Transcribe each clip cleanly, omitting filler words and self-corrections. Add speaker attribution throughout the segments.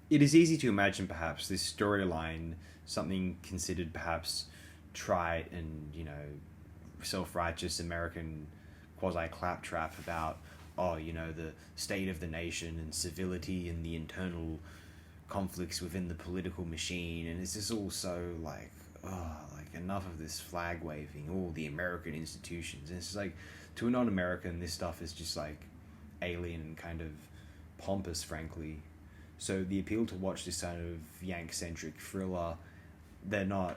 Speaker 1: It is easy to imagine perhaps this storyline, something considered perhaps trite and, self-righteous American quasi-claptrap about, the state of the nation and civility and the internal conflicts within the political machine, and it's just all so like, enough of this flag waving, all the American institutions. And it's just like, to a non-American, this stuff is just like alien and kind of pompous, frankly. So the appeal to watch this kind of Yank-centric thriller, they're not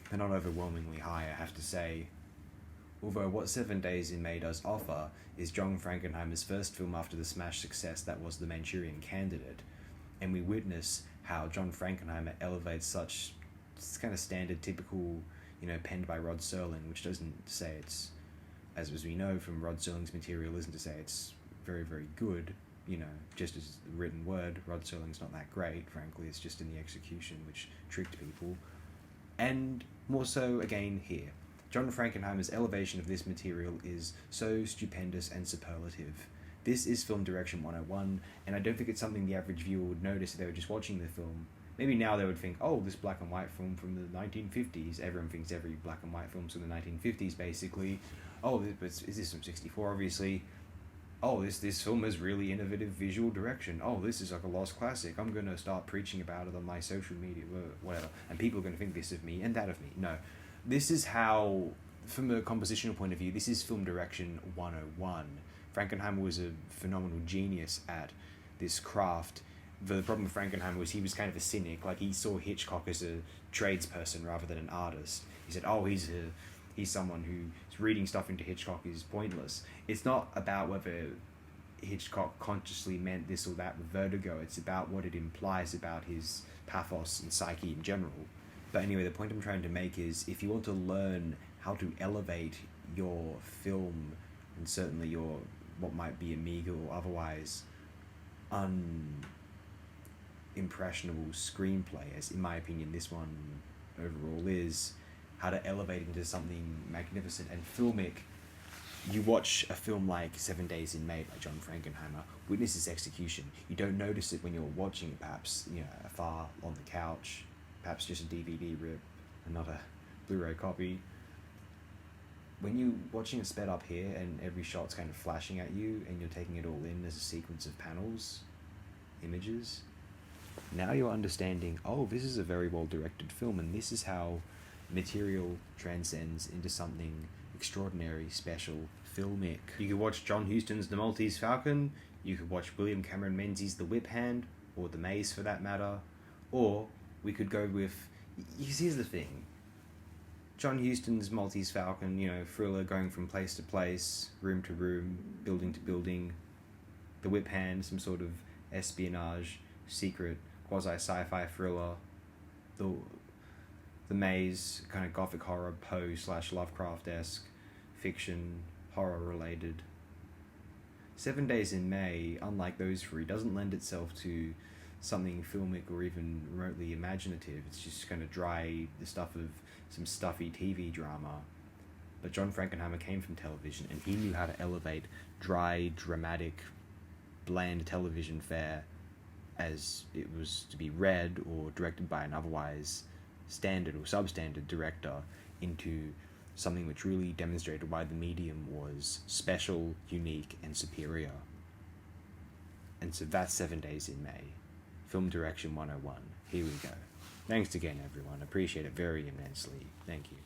Speaker 1: they're not overwhelmingly high, I have to say. Although what 7 Days in May does offer is John Frankenheimer's first film after the smash success that was The Manchurian Candidate, and we witness how John Frankenheimer elevates such kind of standard, typical, penned by Rod Serling, which doesn't say it's, as we know from Rod Serling's material, isn't to say it's very, very good, just as the written word, Rod Serling's not that great, frankly, it's just in the execution which tricked people. And more so, again, here. John Frankenheimer's elevation of this material is so stupendous and superlative. This is Film Direction 101, and I don't think it's something the average viewer would notice if they were just watching the film. Maybe now they would think, oh, this black and white film from the 1950s. Everyone thinks every black and white film's from the 1950s, basically. Oh, is this from 64, obviously? Oh, this film has really innovative visual direction. Oh, this is like a lost classic. I'm going to start preaching about it on my social media, whatever. And people are going to think this of me and that of me. No. This is how, from a compositional point of view, this is Film Direction 101. Frankenheimer was a phenomenal genius at this craft. The problem with Frankenheimer was he was kind of a cynic. Like, he saw Hitchcock as a tradesperson rather than an artist. He said, oh, he's someone who's reading stuff into Hitchcock is pointless. It's not about whether Hitchcock consciously meant this or that with Vertigo. It's about what it implies about his pathos and psyche in general. But anyway, the point I'm trying to make is, if you want to learn how to elevate your film, and certainly your, what might be a meager or otherwise unimpressionable screenplay, as in my opinion this one overall is, how to elevate into something magnificent and filmic, you watch a film like 7 Days in May by John Frankenheimer, witness its execution. You don't notice it when you're watching it, perhaps, afar on the couch, perhaps just a DVD rip and not a Blu-ray copy. When you're watching it sped up here and every shot's kind of flashing at you and you're taking it all in as a sequence of panels, images, now you're understanding, oh, this is a very well directed film, and this is how material transcends into something extraordinary, special, filmic. You could watch John Huston's The Maltese Falcon, you could watch William Cameron Menzies' The Whip Hand, or The Maze for that matter, or we could go with, here's the thing, John Huston's Maltese Falcon, thriller going from place to place, room to room, building to building. The Whip Hand, some sort of espionage, secret, quasi-sci-fi thriller. The Maze, kind of gothic horror, Poe/Lovecraft-esque, fiction, horror-related. 7 Days in May, unlike those three, doesn't lend itself to something filmic or even remotely imaginative. It's just kind of dry, the stuff of some stuffy TV drama. But John Frankenheimer came from television, and he knew how to elevate dry, dramatic, bland television fare as it was to be read or directed by an otherwise standard or substandard director into something which really demonstrated why the medium was special, unique, and superior. And so that's 7 Days in May. Film Direction 101. Here we go. Thanks again, everyone. Appreciate it very immensely. Thank you.